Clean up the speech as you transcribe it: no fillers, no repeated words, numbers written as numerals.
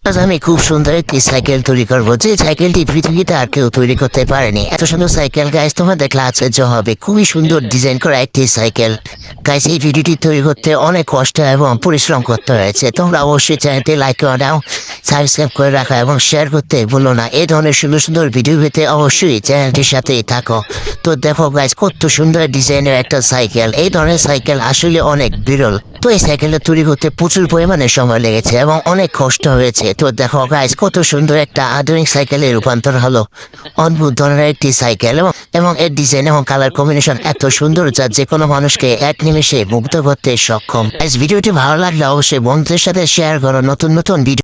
আজ আমি খুব সুন্দর একটি সাইকেল তৈরি করবো, যে সাইকেলটি পৃথিবীতে আর কেউ তৈরি করতে পারেনি। এত সুন্দর সাইকেল গাইস, তোমরা দেখলে আশ্চর্য হবে। খুবই সুন্দর ডিজাইন করা একটি সাইকেল গাইস। এই ভিডিওটি তৈরি করতে অনেক কষ্ট এবং পরিশ্রম করতে হয়েছে। তোমরা অবশ্যই চ্যানেলটি লাইক করে দাও, সাবস্ক্রাইব করে রাখো এবং শেয়ার করতে ভুলো না। এই ধরনের সুন্দর সুন্দর ভিডিও পেতে অবশ্যই চ্যানেলটির সাথেই থাকো। তো দেখো গাইস, কত সুন্দর ডিজাইনের একটা সাইকেল। এই ধরনের সাইকেল আসলে অনেক বিরল। তো এই সাইকেলটা তৈরি করতে প্রচুর পরিমাণে সময় লেগেছে এবং অনেক কষ্ট হয়েছে। তো দেখো গাইস, কত সুন্দর একটা আধুনিক সাইকেলে রূপান্তর হলো। অদ্ভুত ধরনের একটি সাইকেল এবং এর ডিজাইন এবং কালার কম্বিনেশন এত সুন্দর যা যে কোনো মানুষকে এক নিমেষে মুগ্ধ করতে সক্ষম। ভিডিওটি ভালো লাগলে অবশ্যই বন্ধুদের সাথে শেয়ার করো। নতুন নতুন ভিডিও